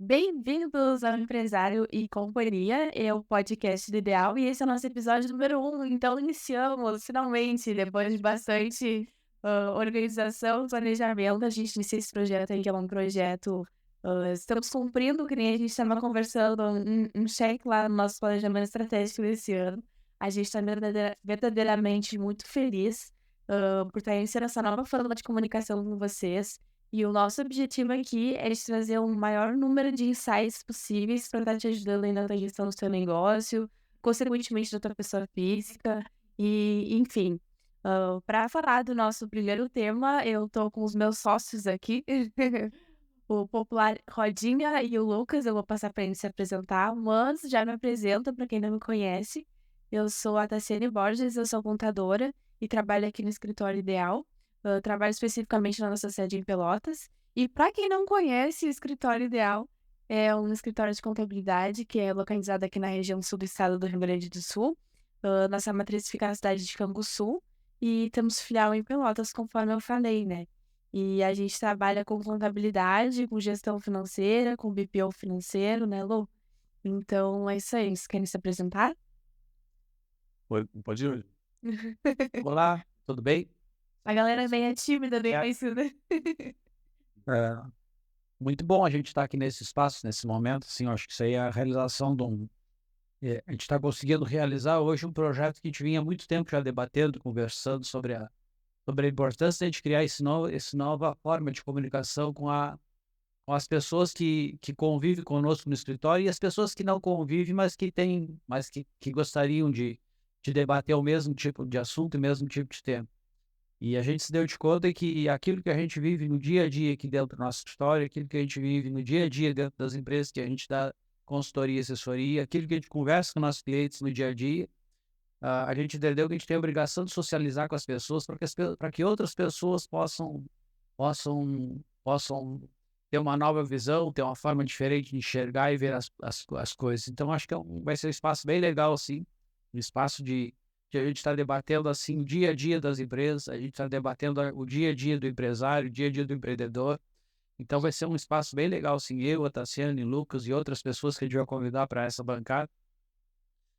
Bem-vindos ao Empresário e Companhia, é o podcast do Ideal e esse é o nosso episódio número 1. Então, iniciamos finalmente, depois de bastante organização, planejamento, a gente inicia esse projeto aí, que é um projeto. Estamos cumprindo, que nem a gente estava conversando, um check lá no nosso planejamento estratégico desse ano. A gente está verdadeiramente muito feliz por estar iniciando essa nova forma de comunicação com vocês. E o nosso objetivo aqui é de trazer o maior número de insights possíveis para estar te ajudando aí na tua gestão do seu negócio, consequentemente da tua pessoa física, e enfim. Para falar do nosso primeiro tema, eu estou com os meus sócios aqui, o popular Rodinha e o Lucas. Eu vou passar para eles se apresentar, mas já me apresento para quem não me conhece. Eu sou a Tassiane Borges, eu sou contadora e trabalho aqui no Escritório Ideal. Eu trabalho especificamente na nossa sede em Pelotas. E para quem não conhece, o Escritório Ideal é um escritório de contabilidade que é localizado aqui na região sul do estado do Rio Grande do Sul. Nossa matriz fica na cidade de Canguçu e temos filial em Pelotas, conforme eu falei, né? E a gente trabalha com contabilidade, com gestão financeira, com BPO financeiro, né, Lu? Então é isso aí. Vocês querem se apresentar? Pode ir. Olá, tudo bem? A galera bem é tímida, bem conhecida. É, muito bom a gente estar aqui nesse espaço, nesse momento. Assim, eu acho que isso aí é a realização de um. A gente está conseguindo realizar hoje um projeto que a gente vinha há muito tempo já debatendo, conversando sobre a importância de a gente criar essa nova forma de comunicação com as pessoas que convivem conosco no escritório e as pessoas que não convivem, mas que gostariam de debater o mesmo tipo de assunto e o mesmo tipo de tema. E a gente se deu de conta que aquilo que a gente vive no dia a dia aqui dentro da nossa história, aquilo que a gente vive no dia a dia dentro das empresas que a gente dá consultoria e assessoria, aquilo que a gente conversa com nossos clientes no dia a dia, a gente entendeu que a gente tem a obrigação de socializar com as pessoas para que outras pessoas possam ter uma nova visão, ter uma forma diferente de enxergar e ver as coisas. Então, acho que vai ser um espaço bem legal, assim, um espaço de a gente estar debatendo assim o dia a dia das empresas, a gente está debatendo o dia a dia do empresário, o dia a dia do empreendedor. Então vai ser um espaço bem legal, assim, eu, a Tassiane, Lucas e outras pessoas que a gente vai convidar para essa bancada,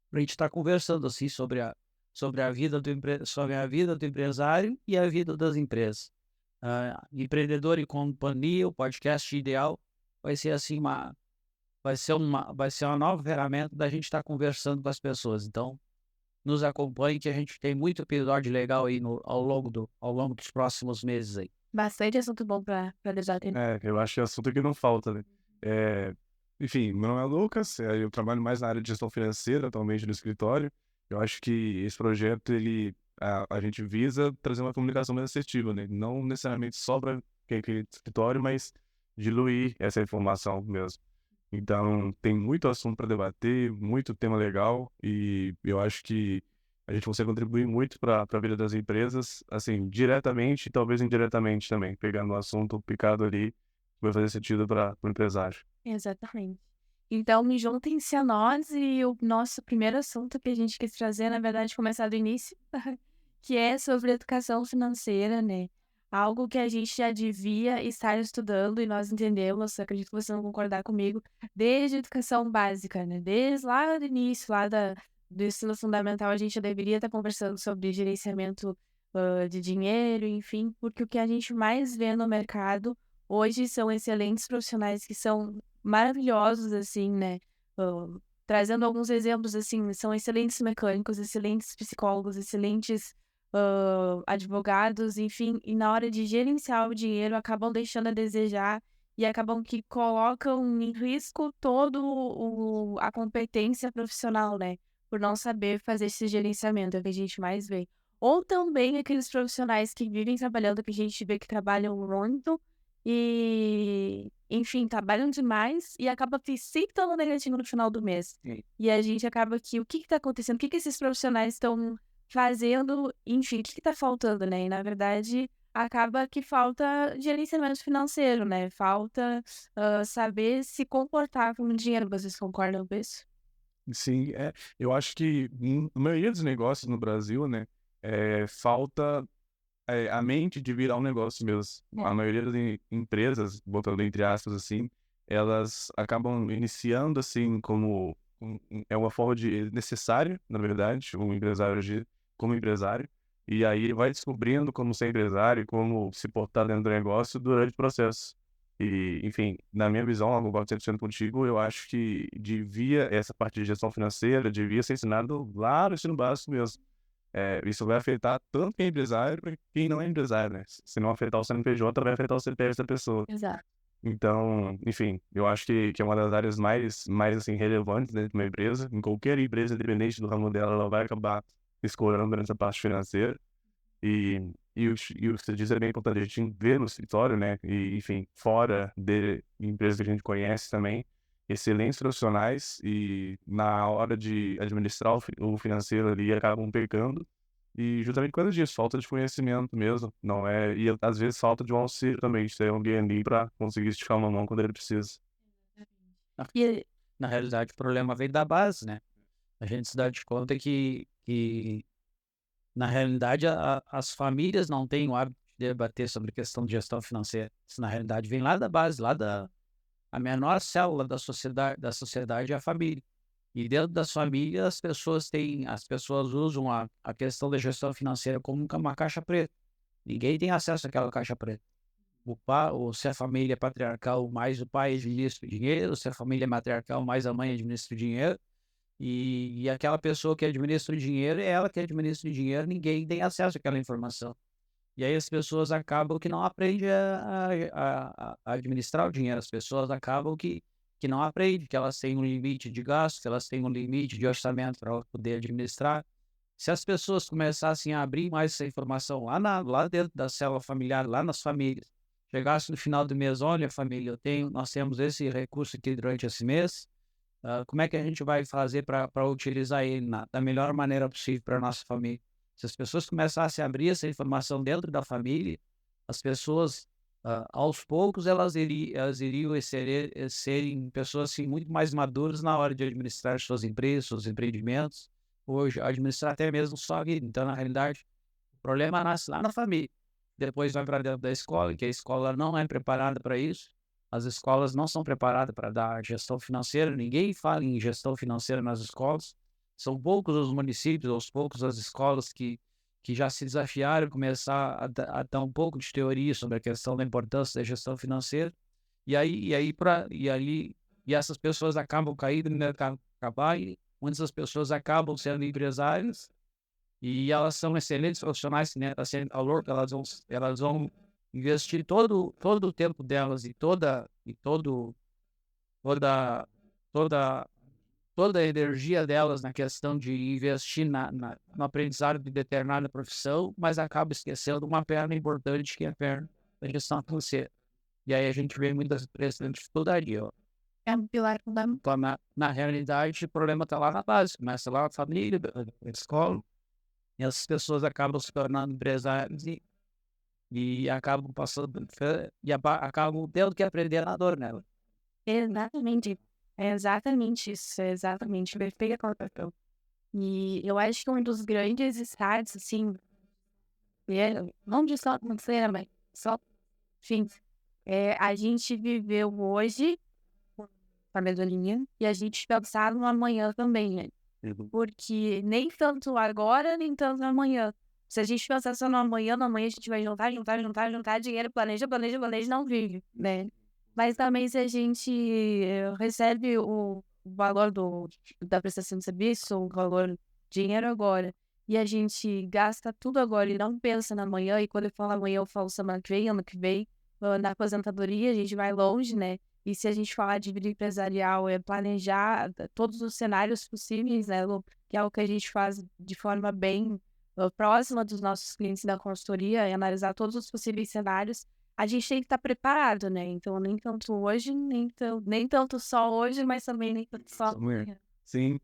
para a gente estar conversando assim sobre a vida sobre a vida do empresário e a vida das empresas. Empreendedor e Companhia, o podcast ideal, vai ser assim vai ser uma nova ferramenta da gente estar conversando com as pessoas. Então, nos acompanhe que a gente tem muito episódio legal aí ao longo dos próximos meses aí. Bastante assunto bom para debater. Eu acho que é assunto que não falta, né? Enfim, meu nome é Lucas, eu trabalho mais na área de gestão financeira atualmente no escritório. Eu acho que esse projeto, a gente visa trazer uma comunicação mais assertiva, né? Não necessariamente só para quem é aquele escritório, mas diluir essa informação mesmo. Então, tem muito assunto para debater, muito tema legal, e eu acho que a gente consegue contribuir muito para a vida das empresas, assim, diretamente e talvez indiretamente também, pegando o assunto picado ali, que vai fazer sentido para o empresário. Exatamente. Então, me juntem-se a nós e o nosso primeiro assunto que a gente quis trazer, na verdade, começar do início, que é sobre educação financeira, né? Algo que a gente já devia estar estudando e nós entendemos, acredito que você não concordar comigo, desde a educação básica, né? Desde lá do início, do ensino fundamental, a gente já deveria estar conversando sobre gerenciamento de dinheiro, enfim, porque o que a gente mais vê no mercado hoje são excelentes profissionais que são maravilhosos, assim, né? Trazendo alguns exemplos, assim, são excelentes mecânicos, excelentes psicólogos, excelentes advogados, enfim, e na hora de gerenciar o dinheiro acabam deixando a desejar e acabam que colocam em risco a competência profissional, né? Por não saber fazer esse gerenciamento, é o que a gente mais vê. Ou também aqueles profissionais que vivem trabalhando, que a gente vê que trabalham muito e, enfim, trabalham demais e acaba sempre estando negativo no final do mês. Sim. E a gente acaba que, o que está acontecendo? O que esses profissionais estão fazendo? Enfim, o que está faltando, né? E, na verdade, acaba que falta gerenciamento financeiro, né? Falta saber se comportar com o dinheiro. Vocês concordam com isso? Sim, eu acho que na maioria dos negócios no Brasil, né, falta a mente de virar um negócio mesmo. A maioria das empresas, botando entre aspas assim, elas acabam iniciando assim como é uma forma de necessária, na verdade, um empresário agir como empresário, e aí ele vai descobrindo como ser empresário, como se portar dentro do negócio durante o processo. E, enfim, na minha visão, eu concordo 100% contigo, eu acho que essa parte de gestão financeira devia ser ensinado lá no ensino básico mesmo. Isso vai afetar tanto quem é empresário para quem não é empresário, né? Se não afetar o CNPJ, vai afetar o CPF da pessoa. Exato. Então, enfim, eu acho que é uma das áreas mais assim, relevantes dentro de uma empresa. Em qualquer empresa, independente do ramo dela, ela vai acabar escorando nessa parte financeira. E o que você diz é bem importante, a gente vê no escritório, né? E, enfim, fora de empresas que a gente conhece também, excelentes profissionais e na hora de administrar o financeiro ali acabam pecando. E justamente por causa disso, falta de conhecimento mesmo, não é? E às vezes falta de um auxílio também, de ter alguém ali para conseguir esticar uma mão quando ele precisa. E Na realidade, o problema veio da base, né? A gente se dá de conta que na realidade, as famílias não têm o hábito de debater sobre questão de gestão financeira. Isso, na realidade, vem lá da base, a menor célula da sociedade é a família. E dentro das famílias, as pessoas usam a questão da gestão financeira como uma caixa preta. Ninguém tem acesso àquela caixa preta. Ou se a família é patriarcal, mais o pai administra o dinheiro, se a família é matriarcal, mais a mãe administra o dinheiro. E aquela pessoa que administra o dinheiro, é ela que administra o dinheiro, ninguém tem acesso àquela informação. E aí as pessoas acabam que não aprendem a administrar o dinheiro, as pessoas acabam que não aprendem, que elas têm um limite de gasto, que elas têm um limite de orçamento para poder administrar. Se as pessoas começassem a abrir mais essa informação lá dentro da célula familiar, lá nas famílias, chegasse no final do mês, olha família, nós temos esse recurso aqui durante esse mês, como é que a gente vai fazer para utilizar ele da melhor maneira possível para a nossa família? Se as pessoas começassem a abrir essa informação dentro da família, as pessoas, aos poucos, elas iriam serem pessoas assim, muito mais maduras na hora de administrar suas empresas, seus empreendimentos, hoje administrar até mesmo sua vida. Então, na realidade, o problema nasce lá na família. Depois vai para dentro da escola, que a escola não é preparada para isso. As escolas não são preparadas para dar gestão financeira, ninguém fala em gestão financeira nas escolas. São poucos os municípios, aos poucos as escolas que já se desafiaram a começar a dar um pouco de teoria sobre a questão da importância da gestão financeira. E essas pessoas acabam caindo no mercado de trabalho, muitas das pessoas acabam sendo empresárias e elas são excelentes profissionais, né? Está sendo valor, elas vão investir todo o tempo delas e toda a energia delas na questão de investir no aprendizado de determinada profissão, mas acaba esquecendo uma perna importante que é a perna da gestão financeira. E aí a gente vê muitas empresas tendo dificuldade. é um pilar fundamental. Então, na realidade, o problema está lá na base, começa lá na família, na escola, e essas pessoas acabam se tornando empresários e acabam passando acabam tendo que aprender na dor, né? Exatamente. É exatamente isso. É exatamente. Perfeito. E eu acho que um dos grandes starts, assim, não de só financeira, mas só, enfim, a gente viveu hoje com a mesolinha e a gente pensar no amanhã também, né? Porque nem tanto agora, nem tanto amanhã. Se a gente pensar só no amanhã a gente vai juntar dinheiro, planeja, não vive, né? Mas também se a gente recebe o valor da prestação de serviço, o valor dinheiro agora, e a gente gasta tudo agora e não pensa na amanhã, e quando eu falo amanhã eu falo semana que vem, ano que vem, na aposentadoria a gente vai longe, né? E se a gente falar de vida empresarial, é planejar todos os cenários possíveis, né, Lu? Que é o que a gente faz de forma bem próxima dos nossos clientes da consultoria, é analisar todos os possíveis cenários. A gente tem que estar preparado, né? Então, nem tanto hoje, nem tanto só hoje, mas também nem tanto só amanhã. Sim,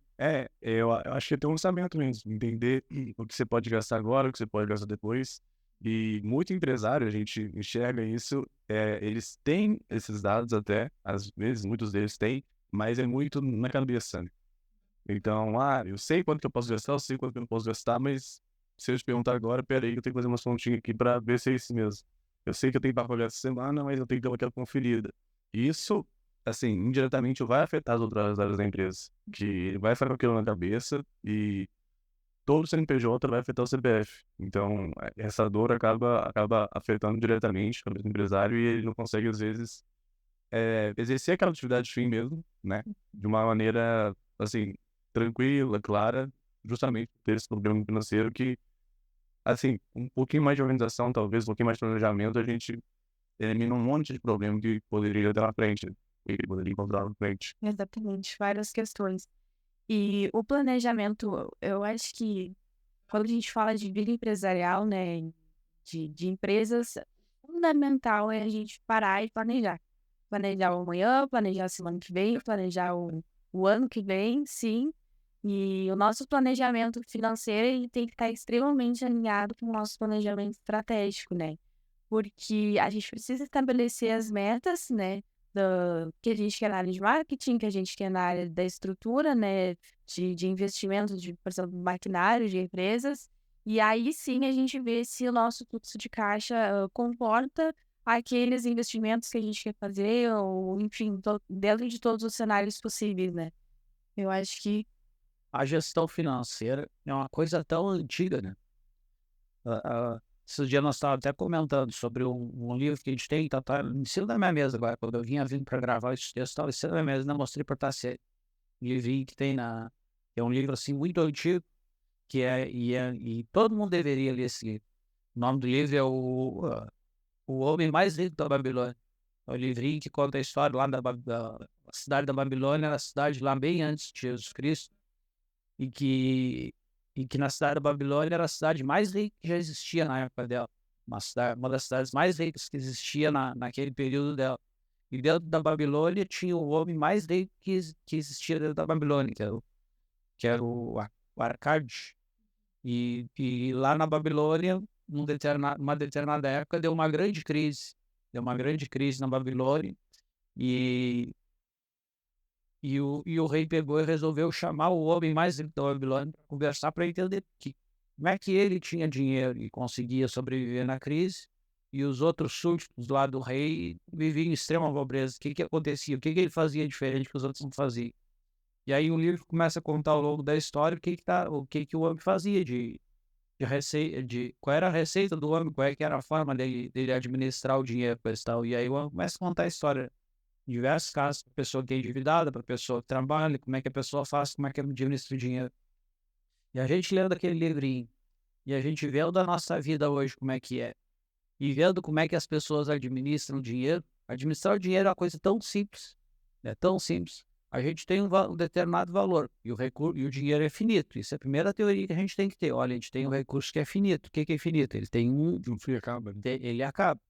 eu acho que é ter um orçamento mesmo, entender o que você pode gastar agora, o que você pode gastar depois. E muito empresário, a gente enxerga isso, eles têm esses dados até, às vezes, muitos deles têm, mas é muito na cabeça, né? Então, eu sei quanto que eu posso gastar, eu sei quanto que eu não posso gastar, mas se eu te perguntar agora, peraí, eu tenho que fazer uma continhas aqui para ver se é isso mesmo. Eu sei que eu tenho que pagar essa semana, mas eu tenho que dar aquela conferida. Isso assim, indiretamente vai afetar as outras áreas da empresa, que ele vai ficar com aquilo na cabeça e todo CNPJ vai afetar o CPF. Então, essa dor acaba afetando diretamente o empresário e ele não consegue, às vezes, exercer aquela atividade fim mesmo, né? De uma maneira, assim, tranquila, clara, justamente por ter esse problema financeiro que, assim, um pouquinho mais de organização, talvez, um pouquinho mais de planejamento, a gente elimina um monte de problema que poderia ter na frente, e que poderia encontrar na frente. Exatamente, várias questões. E o planejamento, eu acho que quando a gente fala de vida empresarial, né, de empresas, fundamental é a gente parar e planejar. Planejar o amanhã, planejar a semana que vem, planejar o ano que vem, sim. E o nosso planejamento financeiro ele tem que estar extremamente alinhado com o nosso planejamento estratégico, né? Porque a gente precisa estabelecer as metas, né? Que a gente quer na área de marketing, que a gente quer na área da estrutura, né? De investimento, por exemplo, maquinário de empresas. E aí sim a gente vê se o nosso fluxo de caixa comporta aqueles investimentos que a gente quer fazer, ou enfim, dentro de todos os cenários possíveis, né? Eu acho que A gestão financeira é uma coisa tão antiga, né? Esses dias nós estávamos até comentando sobre um livro que a gente tem, tá em cima da minha mesa agora. Quando eu vinha vindo para gravar esse texto, estava em cima da minha mesa, não mostrei para Tassi. Um livrinho que tem é um livro assim muito antigo, e todo mundo deveria ler esse livro. O nome do livro é O Homem Mais Rico da Babilônia. É um livrinho que conta a história lá da cidade da Babilônia, era a cidade lá bem antes de Jesus Cristo, e que na cidade da Babilônia era a cidade mais rica que já existia na época dela. Uma das cidades mais ricas que existia naquele período dela. E dentro da Babilônia tinha o homem mais rico que existia dentro da Babilônia, que era o Arcade. E lá na Babilônia, uma determinada época, deu uma grande crise. Deu uma grande crise na Babilônia. E o rei pegou e resolveu chamar o homem mais rico da Babilônia para conversar, para entender como é que ele tinha dinheiro e conseguia sobreviver na crise, e os outros súditos lá do rei viviam em extrema pobreza. O que acontecia? O que ele fazia diferente que os outros não faziam? E aí o livro começa a contar ao longo da história o que o homem fazia de receita, qual era a receita do homem, qual é que era a forma dele administrar o dinheiro e tal. E aí o homem começa a contar a história. Diversos casos, para a pessoa que é endividada, para a pessoa que trabalha, como é que a pessoa faz, como é que administra o dinheiro. E a gente lendo aquele livrinho, e a gente vendo da nossa vida hoje como é que é, e vendo como é que as pessoas administram o dinheiro. Administrar o dinheiro é uma coisa tão simples, é tão simples. A gente tem um determinado valor, e o dinheiro é finito. Isso é a primeira teoria que a gente tem que ter. Olha, a gente tem um recurso que é finito. O que é finito? Ele tem No fim acaba, né? ele acaba.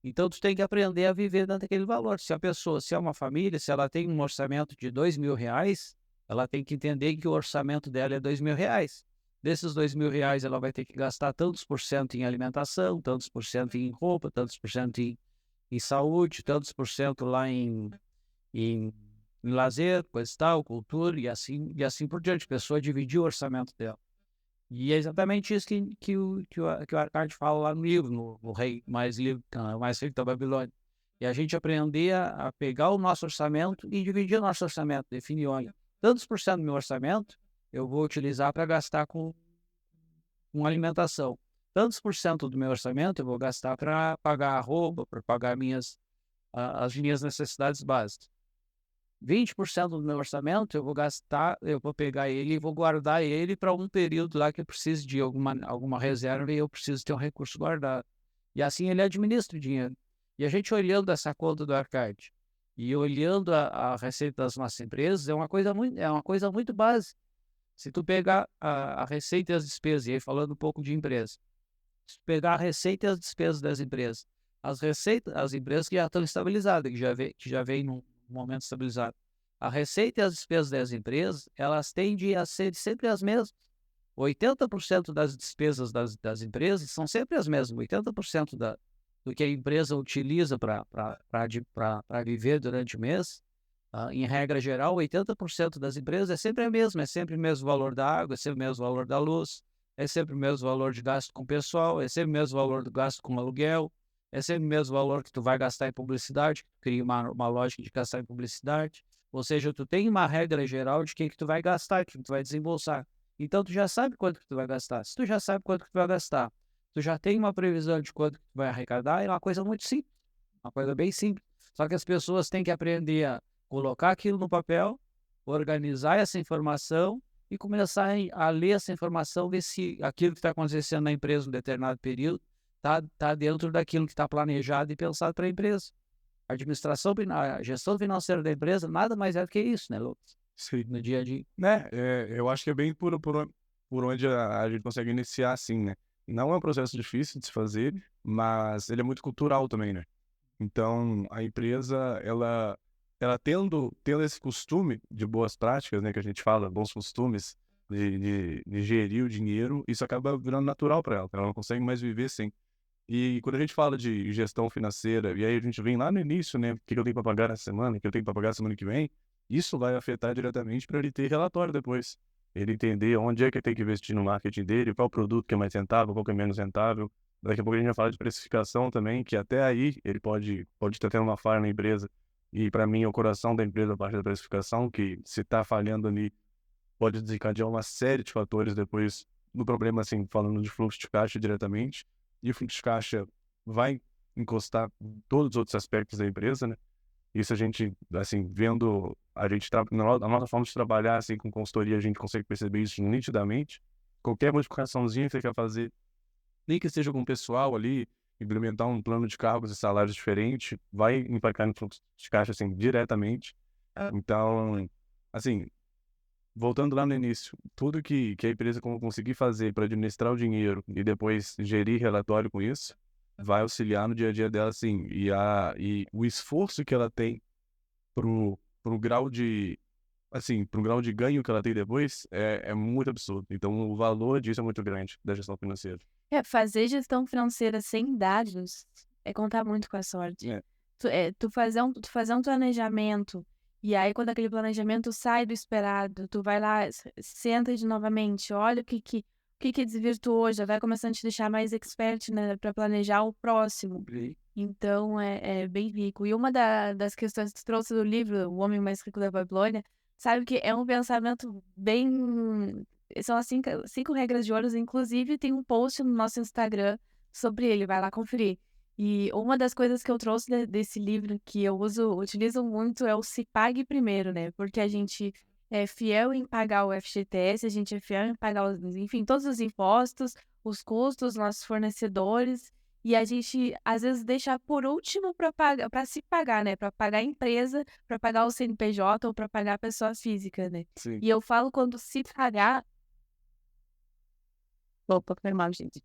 Então, tu tem que aprender a viver dentro daquele valor. Se é uma família, se ela tem um orçamento de R$ 2.000, ela tem que entender que o orçamento dela é R$ 2.000. Desses R$ 2.000, ela vai ter que gastar tantos por cento em alimentação, tantos por cento em roupa, tantos por cento em saúde, tantos por cento lá em lazer, coisa e tal, cultura, e assim por diante. A pessoa dividir o orçamento dela. E é exatamente isso que o Arcade fala lá no livro, no Rei Mais Rico da Babilônia. E a gente aprender a pegar o nosso orçamento e dividir o nosso orçamento, definir, olha, tantos por cento do meu orçamento eu vou utilizar para gastar com alimentação. Tantos por cento do meu orçamento eu vou gastar para pagar a roupa, para pagar as minhas necessidades básicas. 20% do meu orçamento eu vou pegar ele e vou guardar ele para um período lá que eu preciso de alguma reserva e eu preciso ter um recurso guardado. E assim ele administra o dinheiro. E a gente olhando essa conta do Arcade e olhando a receita das nossas empresas, é uma coisa muito básica. Se tu pegar a receita e as despesas, e aí falando um pouco de empresa, se tu pegar a receita e as despesas das empresas, as empresas que já estão estabilizadas, que já vem num momento estabilizado. A receita e as despesas das empresas, elas tendem a ser sempre as mesmas. 80% das despesas das empresas são sempre as mesmas. 80% do que a empresa utiliza para viver durante o mês, em regra geral, 80% das empresas é sempre a mesma. É sempre o mesmo valor da água, é sempre o mesmo valor da luz, é sempre o mesmo valor de gasto com o pessoal, é sempre o mesmo valor do gasto com o aluguel, é sempre o mesmo valor que tu vai gastar em publicidade, tu cria uma lógica de gastar em publicidade, ou seja, tu tem uma regra geral de que tu vai gastar, que tu vai desembolsar. Então, tu já sabe quanto que tu vai gastar. Se tu já sabe quanto que tu vai gastar, tu já tem uma previsão de quanto que tu vai arrecadar, é uma coisa muito simples, uma coisa bem simples. Só que as pessoas têm que aprender a colocar aquilo no papel, organizar essa informação e começar a ler essa informação, ver se aquilo que está acontecendo na empresa em um determinado período tá dentro daquilo que está planejado e pensado para a empresa. A gestão financeira da empresa nada mais é do que isso, né, Lucas? Sim. No dia a dia. Né? Eu acho que é bem por onde a gente consegue iniciar, assim, né? Não é um processo difícil de se fazer, mas ele é muito cultural também, né? Então, a empresa, ela tendo esse costume de boas práticas, né? Que a gente fala, bons costumes de gerir o dinheiro, isso acaba virando natural para ela. Ela não consegue mais viver sem. E quando a gente fala de gestão financeira, e aí a gente vem lá no início, né? O que eu tenho para pagar essa semana, o que eu tenho para pagar semana que vem, isso vai afetar diretamente para ele ter relatório depois. Ele entender onde é que ele tem que investir no marketing dele, qual produto que é mais rentável, qual que é menos rentável. Daqui a pouco a gente vai falar de precificação também, que até aí ele pode estar tendo uma falha na empresa. E para mim, é o coração da empresa, a parte da precificação, que se está falhando ali, pode desencadear uma série de fatores depois no problema, assim, falando de fluxo de caixa diretamente. E o fluxo de caixa vai encostar em todos os outros aspectos da empresa, né? Isso a gente, assim, vendo, a nossa forma de trabalhar, assim, com consultoria, a gente consegue perceber isso nitidamente. Qualquer modificaçãozinha que você quer fazer, nem que seja com o pessoal ali, implementar um plano de cargos e salários diferente, vai impactar no fluxo de caixa, assim, diretamente. Então, assim, voltando lá no início, tudo que a empresa conseguir fazer para administrar o dinheiro e depois gerir relatório com isso, vai auxiliar no dia a dia dela, assim, e o esforço que ela tem pro grau de, assim, pro grau de ganho que ela tem depois é muito absurdo. Então, o valor disso é muito grande, da gestão financeira. Fazer gestão financeira sem dados é contar muito com a sorte. É. Tu fazer um planejamento, e aí quando aquele planejamento sai do esperado, tu vai lá, senta de novamente, olha o que desvirtuou, já vai começando a te deixar mais expert, né, para planejar o próximo. Então, é bem rico. E uma das questões que tu trouxe do livro, O Homem Mais Rico da Babilônia, sabe que é um pensamento bem... São as 5 regras de ouro, inclusive tem um post no nosso Instagram sobre ele, vai lá conferir. E uma das coisas que eu trouxe desse livro, que eu utilizo muito, é o se pague primeiro, né? Porque a gente é fiel em pagar o FGTS, a gente é fiel em pagar, enfim, todos os impostos, os custos, nossos fornecedores, e a gente, às vezes, deixa por último para se pagar, né? Para pagar a empresa, para pagar o CNPJ ou para pagar a pessoa física, né? Sim. E eu falo quando se pagar. Opa, foi mal, gente.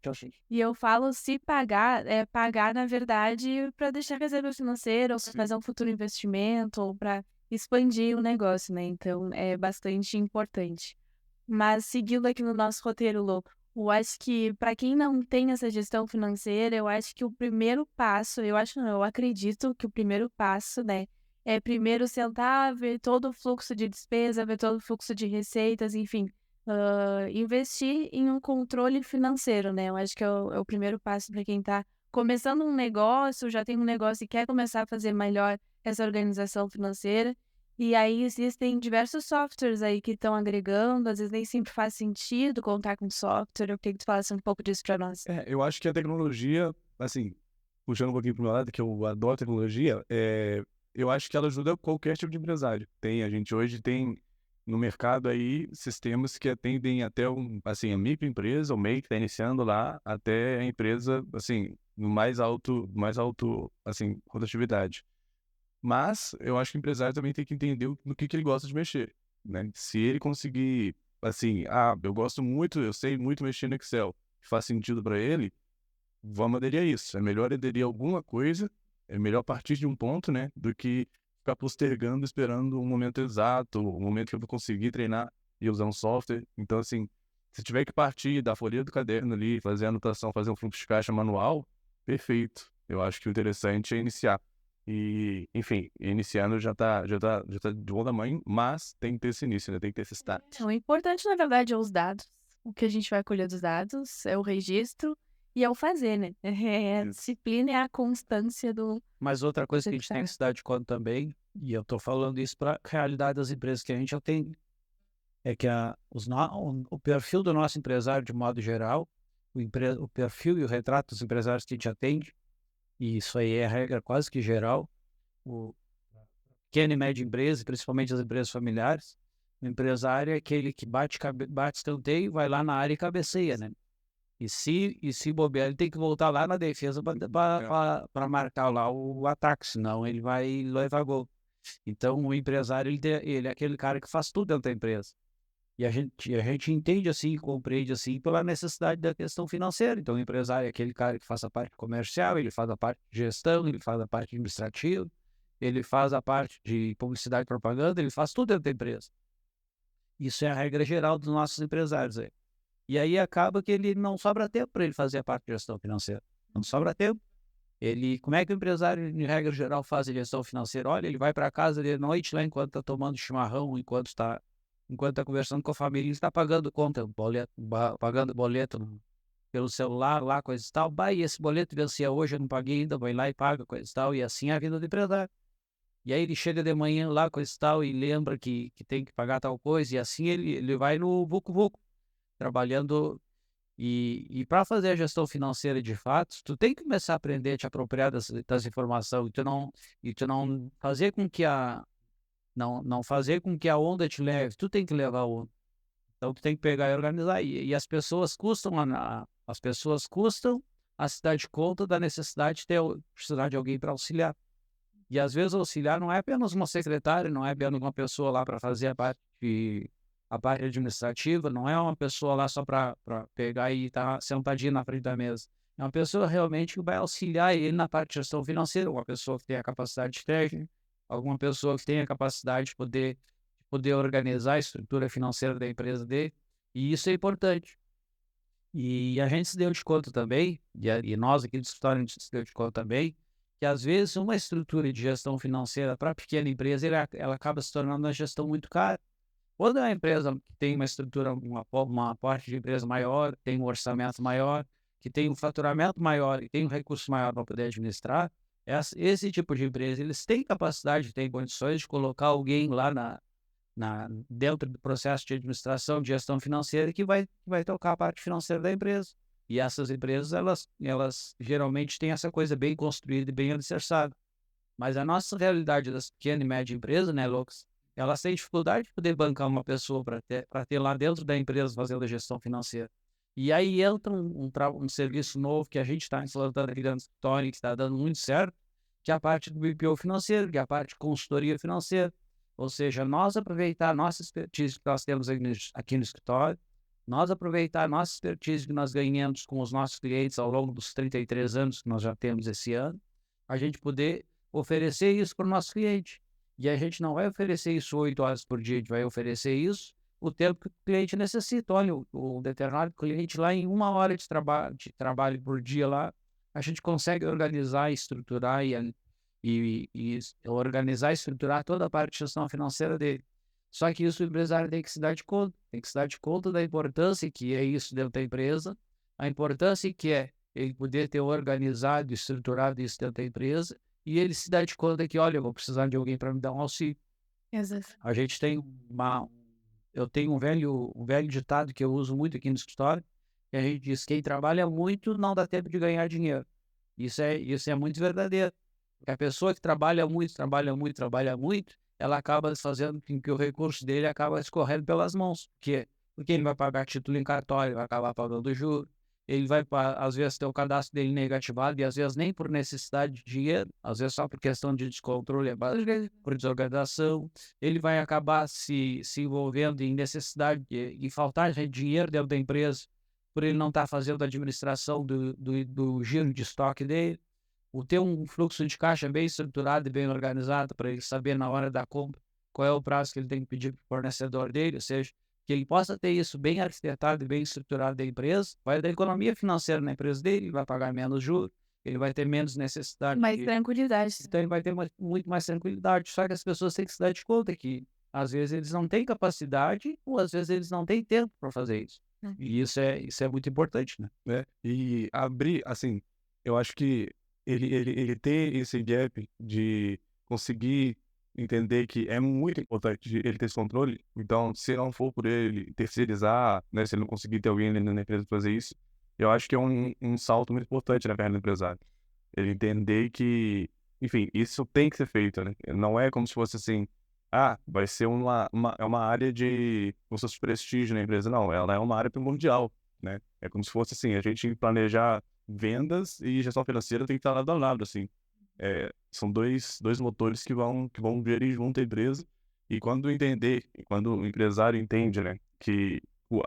E eu falo se pagar, é pagar, na verdade, para deixar reserva financeira, ou para fazer um futuro investimento, ou para expandir o negócio, né? Então, é bastante importante. Mas seguindo aqui no nosso roteiro, Lô, eu acho que para quem não tem essa gestão financeira, eu acho que o primeiro passo, eu acredito que o primeiro passo, né, é primeiro sentar, ver todo o fluxo de despesa, ver todo o fluxo de receitas, enfim, investir em um controle financeiro, né? Eu acho que é o primeiro passo para quem está começando um negócio, já tem um negócio e quer começar a fazer melhor essa organização financeira. E aí existem diversos softwares aí que estão agregando, às vezes nem sempre faz sentido contar com software. Eu queria que tu falasse um pouco disso para nós. Eu acho que a tecnologia, assim, puxando um pouquinho pro meu lado, que eu adoro tecnologia, eu acho que ela ajuda qualquer tipo de empresário. A gente hoje tem no mercado aí sistemas que atendem até a microempresa, o MEI que está iniciando lá, até a empresa, assim, no mais alto, assim, rotatividade. Mas eu acho que o empresário também tem que entender no que ele gosta de mexer, né? Se ele conseguir, assim, eu sei muito mexer no Excel, faz sentido para ele, vamos aderir a isso. É melhor aderir a alguma coisa, é melhor partir de um ponto, né? Do que ficar postergando, esperando um momento exato, um momento que eu vou conseguir treinar e usar um software. Então, assim, se tiver que partir da folha do caderno ali, fazer a anotação, fazer um fluxo de caixa manual, perfeito. Eu acho que o interessante é iniciar. E, enfim, iniciando já tá de bom tamanho, mas tem que ter esse início, né? Tem que ter esse start. O importante, na verdade, é os dados. O que a gente vai colher dos dados é o registro. E é o fazer, né? A disciplina é a constância do Mas outra coisa que a gente tem executar. que se dar de conta também, e eu estou falando isso para a realidade das empresas que a gente atende, é que o perfil do nosso empresário, de modo geral, o perfil e o retrato dos empresários que a gente atende, e isso aí é a regra quase que geral, o pequena e média empresa, principalmente as empresas familiares, o empresário é aquele que bate escanteio, vai lá na área e cabeceia, né? E se bobear, ele tem que voltar lá na defesa para marcar lá o ataque, senão ele vai levar gol. Então, o empresário, ele é aquele cara que faz tudo dentro da empresa. E a gente entende assim, compreende assim, pela necessidade da questão financeira. Então, o empresário é aquele cara que faz a parte comercial, ele faz a parte de gestão, ele faz a parte administrativa, ele faz a parte de publicidade e propaganda, ele faz tudo dentro da empresa. Isso é a regra geral dos nossos empresários aí. E aí acaba que ele não sobra tempo para ele fazer a parte de gestão financeira. Não sobra tempo. Como é que o empresário, em regra geral, faz a gestão financeira? Olha, ele vai para casa de noite lá enquanto está tomando chimarrão, enquanto está conversando com a família, ele está pagando conta, pagando boleto pelo celular lá, coisa e tal. E esse boleto vencia hoje, eu não paguei ainda, vai lá e paga, coisa e tal. E assim é a vida do empresário. E aí ele chega de manhã lá, coisa e tal, e lembra que tem que pagar tal coisa, e assim ele vai no vucu-vucu, trabalhando. E para fazer a gestão financeira de fato, tu tem que começar a aprender a te apropriar das informações, e tu não fazer com que não fazer com que a onda te leve, tu tem que levar a onda. Então tu tem que pegar e organizar. E as pessoas custam a se dar de conta da necessidade de precisar de alguém para auxiliar. E às vezes auxiliar não é apenas uma secretária, não é apenas uma pessoa lá para fazer a parte administrativa, não é uma pessoa lá só para pegar e estar sentadinho na frente da mesa. É uma pessoa realmente que vai auxiliar ele na parte de gestão financeira, uma pessoa que tem a capacidade técnica, alguma pessoa que tem a capacidade de poder organizar a estrutura financeira da empresa dele, e isso é importante. E a gente se deu de conta também, e nós aqui do escritório a gente se deu de conta também, que às vezes uma estrutura de gestão financeira para a pequena empresa, ela acaba se tornando uma gestão muito cara. Quando é uma empresa que tem uma estrutura, uma parte de empresa maior, tem um orçamento maior, que tem um faturamento maior e tem um recurso maior para poder administrar, esse tipo de empresa, eles têm capacidade, têm condições de colocar alguém lá dentro do processo de administração, de gestão financeira, que vai tocar a parte financeira da empresa. E essas empresas, elas geralmente têm essa coisa bem construída e bem alicerçada. Mas a nossa realidade das pequenas e médias empresas, né, Lucas? Elas têm dificuldade de poder bancar uma pessoa para ter lá dentro da empresa fazendo a gestão financeira. E aí entra um serviço novo que a gente está implantando aqui dentro do escritório, que está dando muito certo, que é a parte do BPO financeiro, que é a parte de consultoria financeira. Ou seja, nós aproveitar a nossa expertise que nós temos aqui no escritório, nós aproveitar a nossa expertise que nós ganhamos com os nossos clientes ao longo dos 33 anos que nós já temos esse ano, a gente poder oferecer isso para o nosso cliente. E a gente não vai oferecer isso 8 horas por dia, a gente vai oferecer isso o tempo que o cliente necessita. Olha, o determinado cliente lá em 1 hora de trabalho por dia lá, a gente consegue organizar, estruturar e organizar e estruturar toda a parte de gestão financeira dele. Só que isso o empresário tem que se dar de conta, tem que se dar de conta da importância que é isso dentro da empresa, a importância que é ele poder ter organizado e estruturado isso dentro da empresa, e ele se dá de conta que, olha, eu vou precisar de alguém para me dar um auxílio. Exato. A gente tem eu tenho um velho ditado que eu uso muito aqui no escritório, que a gente diz: quem trabalha muito não dá tempo de ganhar dinheiro. Isso é muito verdadeiro. A pessoa que trabalha muito, ela acaba fazendo com que o recurso dele acaba escorrendo pelas mãos. Porque ele vai pagar título em cartório, vai acabar pagando juros. Ele vai, às vezes, ter o cadastro dele negativado, e às vezes nem por necessidade de dinheiro, às vezes só por questão de descontrole, por desorganização. Ele vai acabar se envolvendo em necessidade, em faltar de dinheiro dentro da empresa, por ele não estar fazendo a administração do giro de estoque dele. O ter um fluxo de caixa bem estruturado e bem organizado para ele saber na hora da compra qual é o prazo que ele tem que pedir para o fornecedor dele, ou seja, que ele possa ter isso bem arquitetado e bem estruturado da empresa, vai dar economia financeira na empresa dele, ele vai pagar menos juros, ele vai ter menos necessidade. Mais tranquilidade. Então ele vai ter muito mais tranquilidade. Só que as pessoas têm que se dar de conta que às vezes eles não têm capacidade ou às vezes eles não têm tempo para fazer isso. E isso é muito importante, né? né? E abrir, assim, eu acho que ele ter esse gap de conseguir entender que é muito importante ele ter esse controle. Então, se não for por ele terceirizar, né, se ele não conseguir ter alguém ali na empresa pra fazer isso, eu acho que é um salto muito importante na carreira do empresário. Ele entender que, enfim, isso tem que ser feito, né? Não é como se fosse assim, vai ser é uma área de prestígio na empresa. Não, ela é uma área primordial, né? É como se fosse assim, a gente planejar vendas e gestão financeira tem que estar lado a lado, assim. São dois motores que vão gerir junto a empresa. E quando o empresário entende, né, que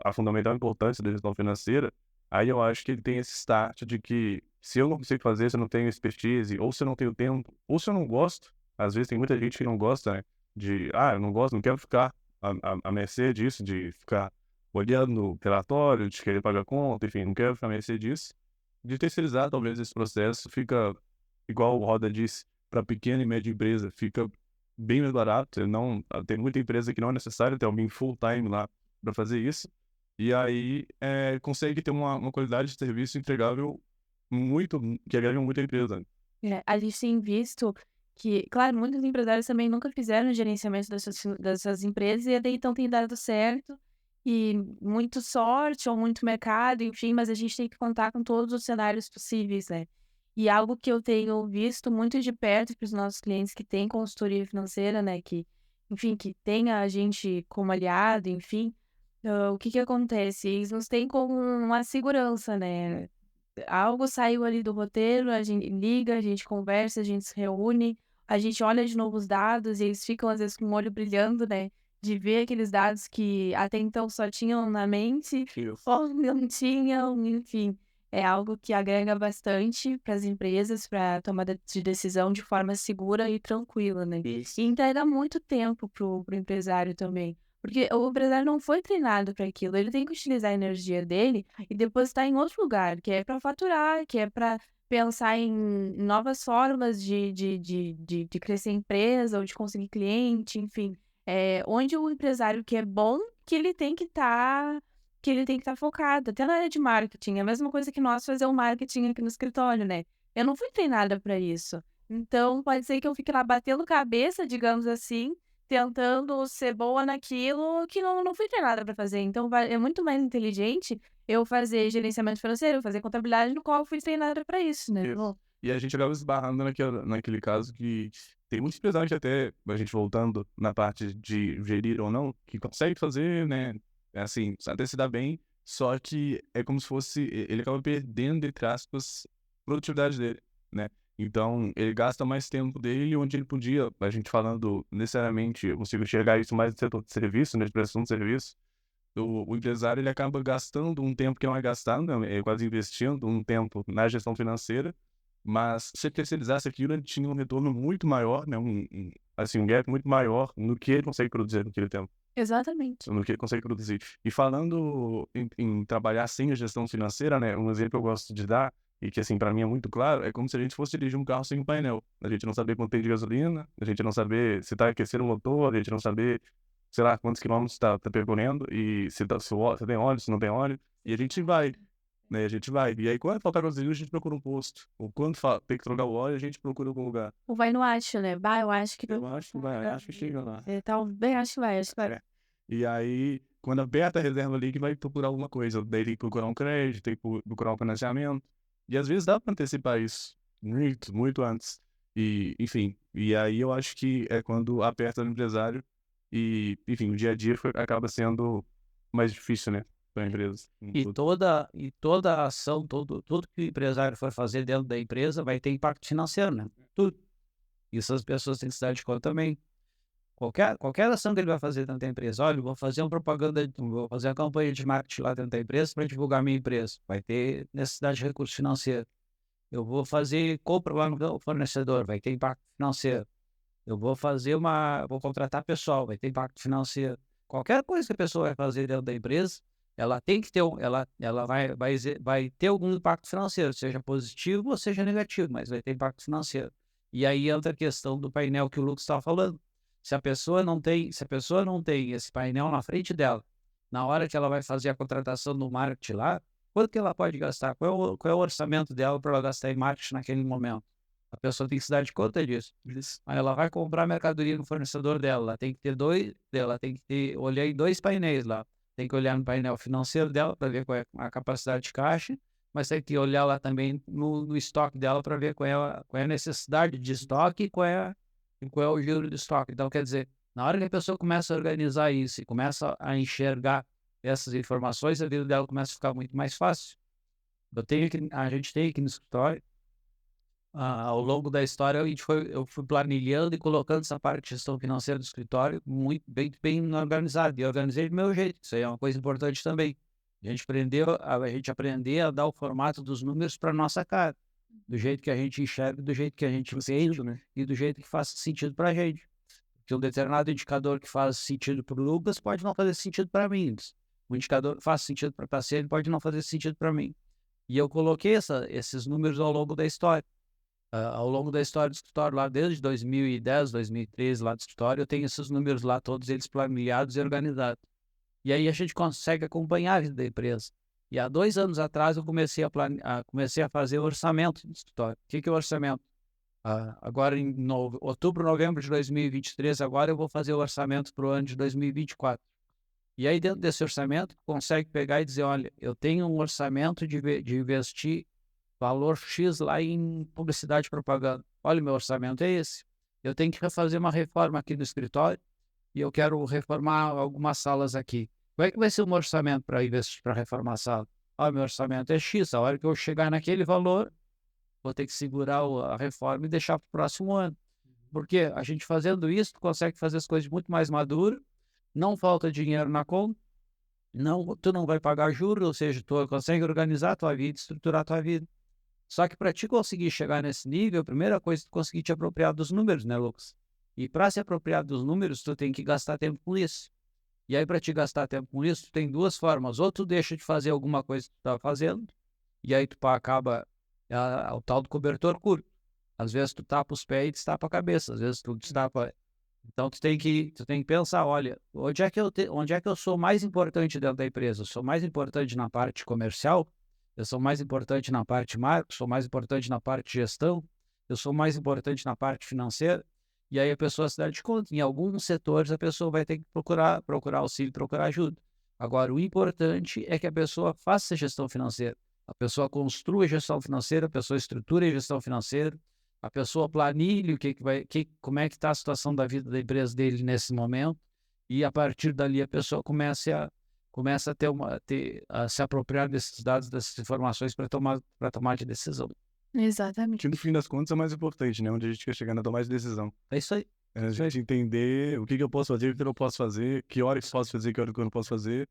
a fundamental importância da gestão financeira, aí eu acho que ele tem esse start de que se eu não consigo fazer, se eu não tenho expertise, ou se eu não tenho tempo, ou se eu não gosto, às vezes tem muita gente que não gosta, né, eu não gosto, não quero ficar à mercê disso, de ficar olhando o relatório, de querer pagar conta, enfim, não quero ficar à mercê disso. De terceirizar, talvez, esse processo fica, igual o Roda disse, para pequena e média empresa, fica bem mais barato. Não, tem muita empresa que não é necessário ter alguém full-time lá para fazer isso. E aí consegue ter uma qualidade de serviço entregável muito, que agrega muito a empresa. A gente tem visto que, claro, muitos empresários também nunca fizeram gerenciamento das suas empresas e até então tem dado certo. E muito sorte ou muito mercado, enfim, mas a gente tem que contar com todos os cenários possíveis, né? E algo que eu tenho visto muito de perto para os nossos clientes que têm consultoria financeira, né? Que, enfim, que tem a gente como aliado, enfim, o que acontece? Eles nos têm como uma segurança, né? Algo saiu ali do roteiro, a gente liga, a gente conversa, a gente se reúne, a gente olha de novo os dados e eles ficam às vezes com o olho brilhando, né? De ver aqueles dados que até então só tinham na mente ou não tinham, enfim. É algo que agrega bastante para as empresas, para a tomada de decisão de forma segura e tranquila, né? E entrega muito tempo pro empresário também. Porque o empresário não foi treinado para aquilo, ele tem que utilizar a energia dele e depositar em outro lugar, que é para faturar, que é para pensar em novas formas de crescer a empresa ou de conseguir cliente, enfim. Onde o empresário que é bom, que ele tem que estar focado. Até na área de marketing, é a mesma coisa que nós fazer o marketing aqui no escritório, né? Eu não fui treinada para isso. Então, pode ser que eu fique lá batendo cabeça, digamos assim, tentando ser boa naquilo que não fui treinada para fazer. Então, é muito mais inteligente eu fazer gerenciamento financeiro, fazer contabilidade, no qual eu fui treinada para isso, né? Isso. E a gente acaba esbarrando naquele caso que tem muitos empresários até, a gente voltando na parte de gerir ou não, que consegue fazer, né, assim, até se dá bem, só que é como se fosse, ele acaba perdendo, entre aspas, a produtividade dele, né? Então, ele gasta mais tempo dele onde ele podia, a gente falando necessariamente, eu consigo enxergar isso mais no setor de serviço, né, de prestação de serviço. O empresário, ele acaba gastando um tempo que não é gastado, né, quase investindo um tempo na gestão financeira, mas se ele terceirizasse aquilo, ele tinha um retorno muito maior, né, assim, um gap muito maior no que ele consegue produzir naquele tempo, Exatamente. no que ele consegue produzir. E falando em trabalhar sem a gestão financeira, né, um exemplo que eu gosto de dar, e que, assim, para mim é muito claro, é como se a gente fosse dirigir um carro sem um painel. A gente não saber quanto tem de gasolina, a gente não saber se está aquecendo o motor, a gente não saber, sei lá, quantos quilômetros está percorrendo, e se tem óleo, se não tem óleo, e a gente vai, né, a gente vai. E aí, quando faltar gasolina, a gente procura um posto. Ou quando tem que trocar o óleo, a gente procura algum lugar. Ou vai no acho, né? Eu acho que... Eu acho que vai, acho que chega lá. Talvez, acho que vai. E aí, quando aperta a reserva ali, que vai procurar alguma coisa. Daí tem que procurar um crédito, tem que procurar um financiamento. E às vezes dá para antecipar isso muito, muito antes. E, enfim, e aí eu acho que é quando aperta o empresário e, enfim, o dia a dia acaba sendo mais difícil, né, para a empresa. E toda ação, tudo que o empresário for fazer dentro da empresa vai ter impacto financeiro, né? Tudo. Isso as pessoas têm que se dar de conta também. Qualquer ação que ele vai fazer dentro da empresa, olha, eu vou fazer uma propaganda, vou fazer uma campanha de marketing lá dentro da empresa para divulgar minha empresa. Vai ter necessidade de recurso financeiro. Eu vou fazer compra lá no fornecedor, vai ter impacto financeiro. Eu vou contratar pessoal, vai ter impacto financeiro. Qualquer coisa que a pessoa vai fazer dentro da empresa, ela tem que ter, ela vai ter algum impacto financeiro, seja positivo ou seja negativo, mas vai ter impacto financeiro. E aí entra a questão do painel que o Lucas estava falando. Se a pessoa não tem esse painel na frente dela, na hora que ela vai fazer a contratação do marketing lá, quanto que ela pode gastar? Qual é o orçamento dela para ela gastar em marketing naquele momento? A pessoa tem que se dar de conta disso. Aí ela vai comprar mercadoria no fornecedor dela, ela tem que ter olhar em 2 painéis lá. Tem que olhar no painel financeiro dela para ver qual é a capacidade de caixa, mas tem que olhar lá também no estoque dela para ver qual é a necessidade de estoque e qual é o giro de estoque. Então, quer dizer, na hora que a pessoa começa a organizar isso e começa a enxergar essas informações, a vida dela começa a ficar muito mais fácil. A gente tem aqui no escritório, ao longo da história, eu fui planilhando e colocando essa parte de gestão financeira do escritório muito bem organizada. E organizei do meu jeito. Isso aí é uma coisa importante também. A gente aprender a dar o formato dos números para nossa cara. Do jeito que a gente enxerga, do jeito que a gente entende, né? E do jeito que faz sentido para a gente. Porque um determinado indicador que faz sentido para o Lucas pode não fazer sentido para mim. Um indicador que faz sentido para o Tassiano pode não fazer sentido para mim. E eu coloquei esses números ao longo da história. Ao longo da história do escritório, lá desde 2010, 2013, lá do escritório, eu tenho esses números lá, todos eles planilhados e organizados. E aí a gente consegue acompanhar a vida da empresa. E há 2 anos atrás eu comecei a fazer o orçamento do escritório. O que é o orçamento? Agora em outubro, novembro de 2023, agora eu vou fazer o orçamento para o ano de 2024. E aí dentro desse orçamento, consegue pegar e dizer, olha, eu tenho um orçamento de investir valor X lá em publicidade e propaganda. Olha, meu orçamento é esse. Eu tenho que fazer uma reforma aqui no escritório e eu quero reformar algumas salas aqui. Como é que vai ser o meu orçamento para investir, para reformar a sala? Meu orçamento é X. A hora que eu chegar naquele valor, vou ter que segurar a reforma e deixar para o próximo ano. Porque a gente fazendo isso, tu consegue fazer as coisas muito mais maduras, não falta dinheiro na conta, tu não vai pagar juros, ou seja, tu consegue organizar a tua vida, estruturar a tua vida. Só que para te conseguir chegar nesse nível, a primeira coisa é tu conseguir te apropriar dos números, né, Lucas? E para se apropriar dos números, tu tem que gastar tempo com isso. E aí, para te gastar tempo com isso, tu tem 2 formas. Ou tu deixa de fazer alguma coisa que tu tá fazendo, e aí tu acaba o tal do cobertor curto. Às vezes tu tapa os pés e destapa a cabeça. Às vezes tu destapa... Então tu tem que pensar, olha, onde é que eu sou mais importante dentro da empresa? Eu sou mais importante na parte comercial? Eu sou mais importante na parte de marketing? Sou mais importante na parte de gestão? Eu sou mais importante na parte financeira? E aí a pessoa se dá de conta. Em alguns setores a pessoa vai ter que procurar auxílio, procurar ajuda. Agora, o importante é que a pessoa faça a gestão financeira. A pessoa construa a gestão financeira, a pessoa estrutura a gestão financeira, a pessoa planilha como é que está a situação da vida da empresa dele nesse momento, e a partir dali a pessoa começa a se apropriar desses dados, dessas informações para tomar de decisão. Exatamente. Que no fim das contas é mais importante, né? Onde a gente quer chegar na tomada de decisão. É isso aí. É a gente entender o que eu posso fazer, o que eu não posso fazer, que hora que eu posso fazer, que hora que eu não posso fazer.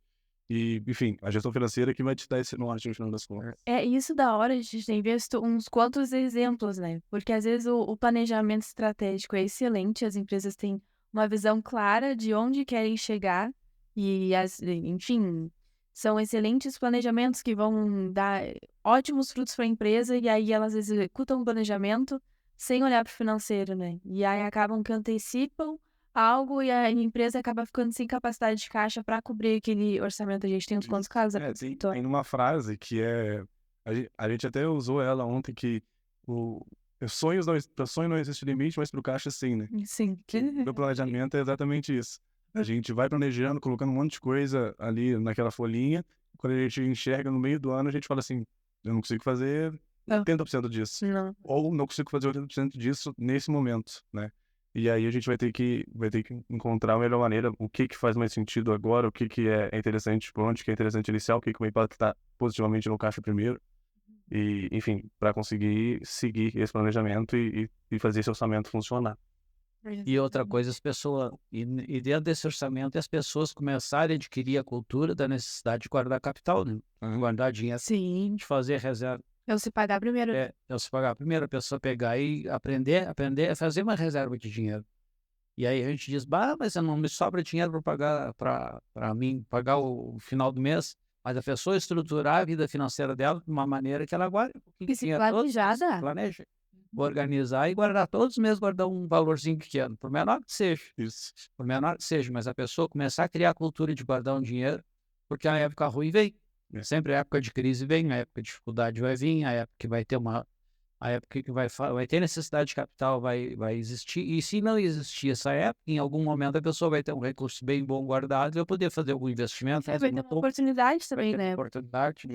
E, enfim, a gestão financeira que vai te dar esse norte no final das contas. Isso da hora, a gente tem visto uns quantos exemplos, né? Porque às vezes o planejamento estratégico é excelente, as empresas têm uma visão clara de onde querem chegar e, enfim, são excelentes planejamentos que vão dar ótimos frutos para a empresa e aí elas executam o planejamento sem olhar para o financeiro, né? E aí acabam que antecipam algo e a empresa acaba ficando sem capacidade de caixa para cobrir aquele orçamento. A gente tem uns quantos casos. Tem uma frase que a gente até usou ela ontem, que para sonho não existe limite, mas para o caixa sim, né? Sim. Meu planejamento é exatamente isso. A gente vai planejando, colocando um monte de coisa ali naquela folhinha. Quando a gente enxerga no meio do ano, a gente fala assim, eu não consigo fazer 80% disso. Não. Ou não consigo fazer 80% disso nesse momento, né? E aí a gente vai ter que encontrar a melhor maneira, o que faz mais sentido agora, o que é interessante, por onde que é interessante iniciar, o que vai impactar positivamente no caixa primeiro. E, enfim, para conseguir seguir esse planejamento e fazer esse orçamento funcionar. E outra coisa, e dentro desse orçamento, as pessoas começarem a adquirir a cultura da necessidade de guardar capital, né? Guardar dinheiro, Sim. de fazer reserva. Eu se pagar primeiro. Eu se pagar primeiro, a pessoa pegar e aprender a fazer uma reserva de dinheiro. E aí a gente diz, mas não me sobra dinheiro para mim pagar o final do mês. Mas a pessoa estruturar a vida financeira dela de uma maneira que ela guarde. E se planejada. Planeja. Organizar e guardar todos os meses, guardar um valorzinho pequeno, por menor que seja. Isso. Por menor que seja, mas a pessoa começar a criar a cultura de guardar um dinheiro, porque a época ruim vem. É. Sempre a época de crise vem, a época de dificuldade vai vir, a época que vai ter a época que vai ter necessidade de capital vai existir. E se não existir essa época, em algum momento a pessoa vai ter um recurso bem bom guardado e vai poder fazer algum investimento, Vai fazer ter uma uma compra, oportunidade vai também, ter uma né? oportunidade.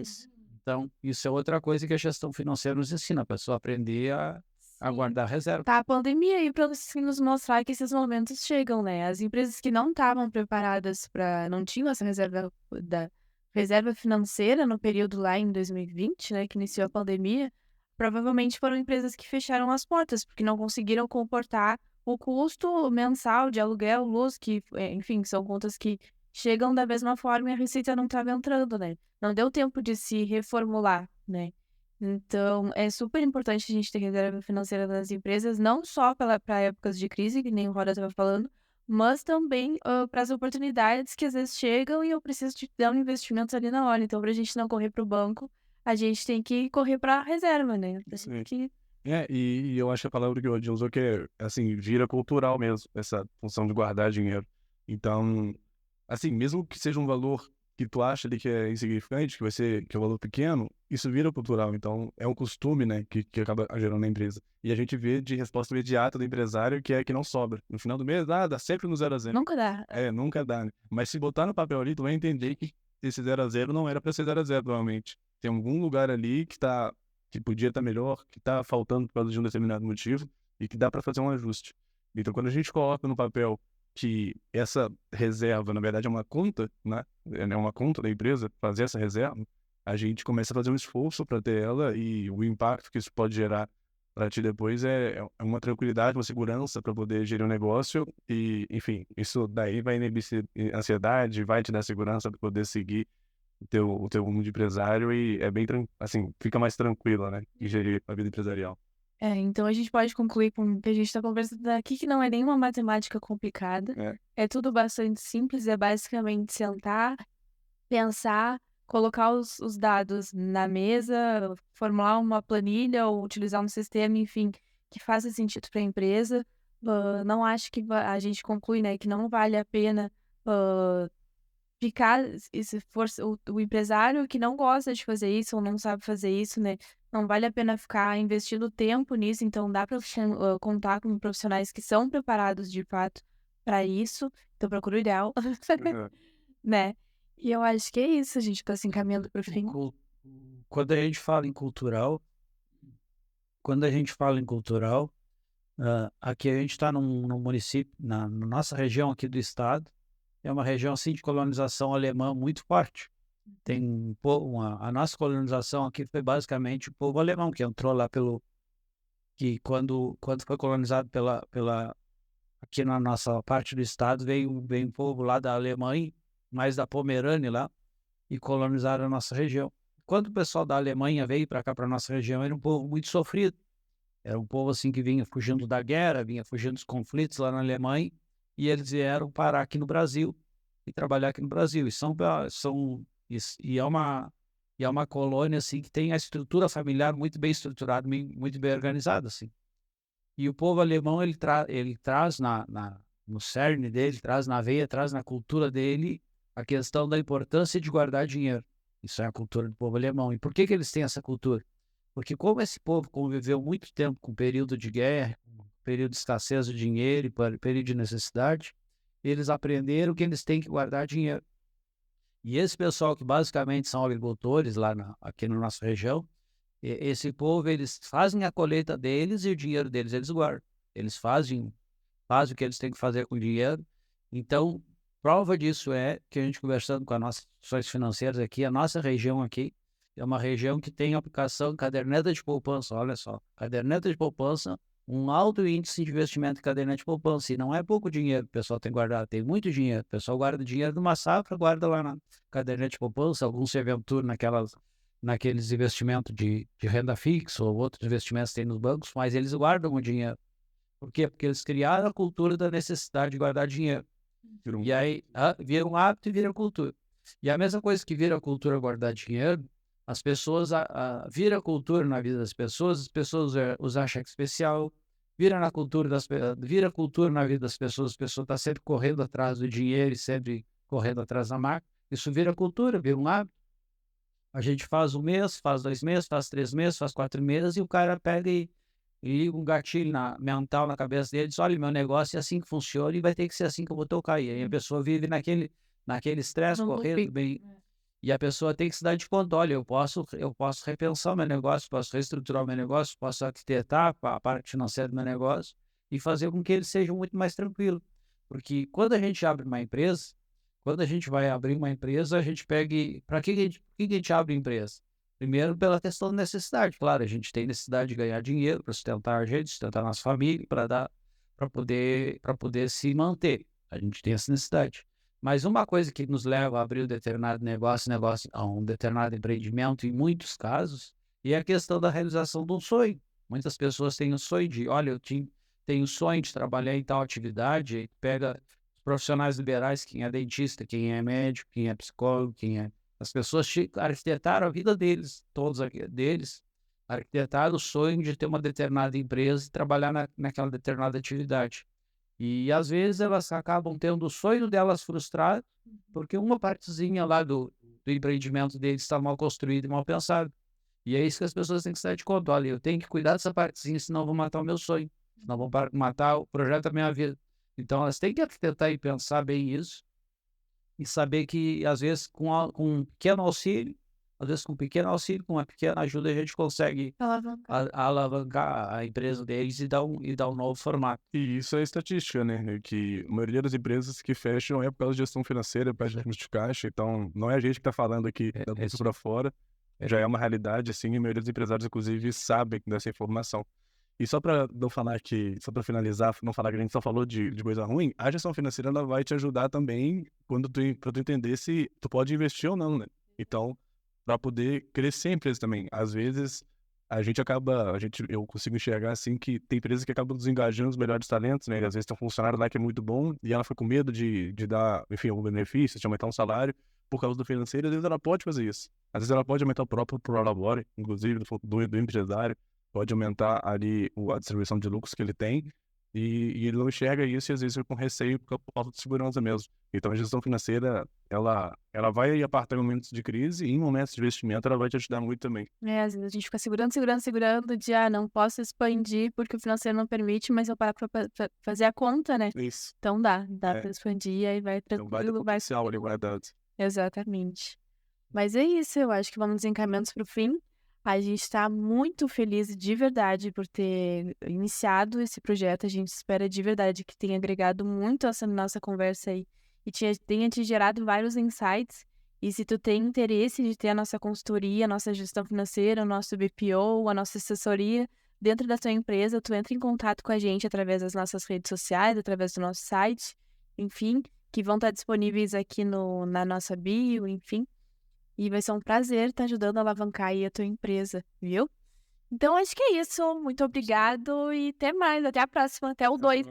Então, isso é outra coisa que a gestão financeira nos ensina, a pessoa aprender a Sim. guardar reserva. Tá a pandemia aí para nos mostrar que esses momentos chegam, né? As empresas que não estavam preparadas não tinham essa reserva financeira no período lá em 2020, né, que iniciou a pandemia, provavelmente foram empresas que fecharam as portas, porque não conseguiram comportar o custo mensal de aluguel, luz, que, enfim, são contas que chegam da mesma forma e a receita não estava entrando, né? Não deu tempo de se reformular, né? Então, é super importante a gente ter reserva financeira nas empresas, não só para épocas de crise, que nem o Roda estava falando, mas também para as oportunidades que às vezes chegam e eu preciso de dar um investimento ali na hora. Então, para a gente não correr para o banco, a gente tem que correr para a reserva, né? Pra Sim. gente que... E eu acho que a palavra que o Odin usou que é, assim, vira cultural mesmo, essa função de guardar dinheiro. Então, assim, mesmo que seja um valor que tu acha ali que é insignificante, que é um valor pequeno, isso vira cultural. Então, é um costume, né, que acaba gerando na empresa. E a gente vê de resposta imediata do empresário que é que não sobra. No final do mês, dá sempre no 0 a 0. Nunca dá. Nunca dá, né? Mas se botar no papel ali, tu vai entender que esse 0 a 0 não era para ser 0 a 0, provavelmente. Tem algum lugar ali que podia estar melhor, que está faltando por causa de um determinado motivo e que dá para fazer um ajuste. Então, quando a gente coloca no papel que essa reserva, na verdade, é uma conta, né? É uma conta da empresa, fazer essa reserva, a gente começa a fazer um esforço para ter ela e o impacto que isso pode gerar para ti depois é uma tranquilidade, uma segurança para poder gerir um negócio e, enfim, isso daí vai inibir ansiedade, vai te dar segurança para poder seguir o teu mundo de empresário e é bem, assim, fica mais tranquila, né, em gerir a vida empresarial. Então a gente pode concluir com o que a gente está conversando aqui, que não é nenhuma matemática complicada. É tudo bastante simples, é basicamente sentar, pensar, colocar os dados na mesa, formular uma planilha ou utilizar um sistema, enfim, que faça sentido para a empresa. Não acho que a gente conclui, né, que não vale a pena ficar, e se for o empresário que não gosta de fazer isso ou não sabe fazer isso, né, não vale a pena ficar investindo tempo nisso, então dá para contar com profissionais que são preparados de fato para isso, então procura o ideal, né. E eu acho que é isso, a gente tá se encaminhando para o fim. Quando a gente fala em cultural, aqui a gente está num município, na nossa região aqui do estado, é uma região assim de colonização alemã muito forte. Tem a nossa colonização aqui foi basicamente o povo alemão que entrou lá que quando foi colonizado aqui na nossa parte do estado veio um povo lá da Alemanha, mais da Pomerânia lá, e colonizaram a nossa região. Quando o pessoal da Alemanha veio para cá, para nossa região, era um povo muito sofrido. Era um povo assim que vinha fugindo da guerra, vinha fugindo dos conflitos lá na Alemanha, e eles vieram parar aqui no Brasil e trabalhar aqui no Brasil. E é uma colônia assim que tem a estrutura familiar muito bem estruturada, muito bem organizada assim. E o povo alemão ele traz no cerne dele, traz na veia, traz na cultura dele a questão da importância de guardar dinheiro. Isso é a cultura do povo alemão. E por que eles têm essa cultura? Porque como esse povo conviveu muito tempo com período de guerra, período de escassez de dinheiro e período de necessidade, eles aprenderam que eles têm que guardar dinheiro. E esse pessoal que basicamente são agricultores aqui na nossa região, esse povo, eles fazem a colheita deles e o dinheiro deles eles guardam. Eles fazem o que eles têm que fazer com o dinheiro. Então, prova disso é que a gente conversando com as nossas instituições financeiras aqui, a nossa região aqui é uma região que tem aplicação caderneta de poupança. Olha só, caderneta de poupança, um alto índice de investimento em caderneta de poupança. E não é pouco dinheiro que o pessoal tem guardado, tem muito dinheiro. O pessoal guarda dinheiro numa safra, guarda lá na caderneta de poupança, alguns se aventuram naqueles investimentos de renda fixa ou outros investimentos que tem nos bancos, mas eles guardam o dinheiro. Por quê? Porque eles criaram a cultura da necessidade de guardar dinheiro. E aí vira um hábito e vira cultura. E a mesma coisa que vira cultura guardar dinheiro, as pessoas vira cultura na vida das pessoas, as pessoas usam cheque especial, vira cultura na vida das pessoas, a pessoa está sempre correndo atrás do dinheiro e sempre correndo atrás da máquina. Isso vira cultura, vira um hábito. A gente faz 1 mês, faz 2 meses, faz 3 meses, faz 4 meses, e o cara pega e liga um gatilho mental na cabeça dele e diz: olha, meu negócio é assim que funciona e vai ter que ser assim que eu vou tocar. E aí a pessoa vive naquele estresse, correndo bem. E a pessoa tem que se dar de conta: olha, eu posso repensar o meu negócio, posso reestruturar o meu negócio, posso arquitetar a parte financeira do meu negócio e fazer com que ele seja muito mais tranquilo. Porque quando a gente abre uma empresa, quando a gente vai abrir uma empresa, a gente pega e... Para que a gente abre empresa? Primeiro, pela questão da necessidade. Claro, a gente tem necessidade de ganhar dinheiro para sustentar a gente, sustentar a nossa família, para poder se manter. A gente tem essa necessidade. Mas uma coisa que nos leva a abrir um determinado negócio a um determinado empreendimento, em muitos casos, é a questão da realização de um sonho. Muitas pessoas têm o sonho de: olha, eu tenho o sonho de trabalhar em tal atividade, e pega profissionais liberais, quem é dentista, quem é médico, quem é psicólogo, as pessoas arquitetaram a vida deles, arquitetaram o sonho de ter uma determinada empresa e trabalhar naquela determinada atividade. E às vezes elas acabam tendo o sonho delas frustrado, porque uma partezinha lá do empreendimento deles está mal construído e mal pensado. E é isso que as pessoas têm que se dar de conta: olha, eu tenho que cuidar dessa partezinha, senão eu vou matar o meu sonho, senão eu vou matar o projeto da minha vida. Então, elas têm que arquitetar e pensar bem isso, e saber que, às vezes, com um pequeno auxílio, com uma pequena ajuda, a gente consegue alavancar a empresa deles e dar um novo formato. E isso é estatística, né? Que a maioria das empresas que fecham é por causa de gestão financeira, por causa de ajuste de caixa. Então, não é a gente que está falando aqui da bolsa para fora, já é uma realidade, assim, e a maioria dos empresários, inclusive, sabem dessa informação. E só para não falar só para finalizar, não falar que a gente só falou de coisa ruim, a gestão financeira ela vai te ajudar também para tu entender se tu pode investir ou não, né? Então, para poder crescer a empresa também. Às vezes, eu consigo enxergar assim que tem empresas que acabam desengajando os melhores talentos, né? Às vezes tem um funcionário lá que é muito bom e ela fica com medo de dar, enfim, algum benefício, de aumentar um salário por causa do financeiro. Às vezes ela pode fazer isso. Às vezes ela pode aumentar o próprio prolabore, inclusive do empresário, pode aumentar ali a distribuição de lucros que ele tem, e ele não enxerga isso, e às vezes fica com receio por falta de segurança mesmo. Então a gestão financeira, ela vai apartar em momentos de crise, e em momentos de investimento ela vai te ajudar muito também. Às vezes a gente fica segurando, de não posso expandir porque o financeiro não permite, mas eu paro pra fazer a conta, né? Isso. Então dá pra expandir, e aí vai Então vai ter tranquilo, potencial ali guardado. Exatamente. Mas é isso, eu acho que vamos encaminhando para o fim. A gente está muito feliz de verdade por ter iniciado esse projeto. A gente espera de verdade que tenha agregado muito essa nossa conversa aí e tenha te gerado vários insights. E se tu tem interesse de ter a nossa consultoria, a nossa gestão financeira, o nosso BPO, a nossa assessoria dentro da tua empresa, tu entra em contato com a gente através das nossas redes sociais, através do nosso site, enfim, que vão estar disponíveis aqui na nossa bio, enfim. E vai ser um prazer estar ajudando a alavancar aí a tua empresa, viu? Então, acho que é isso. Muito obrigado e até mais. Até a próxima. Até o 2.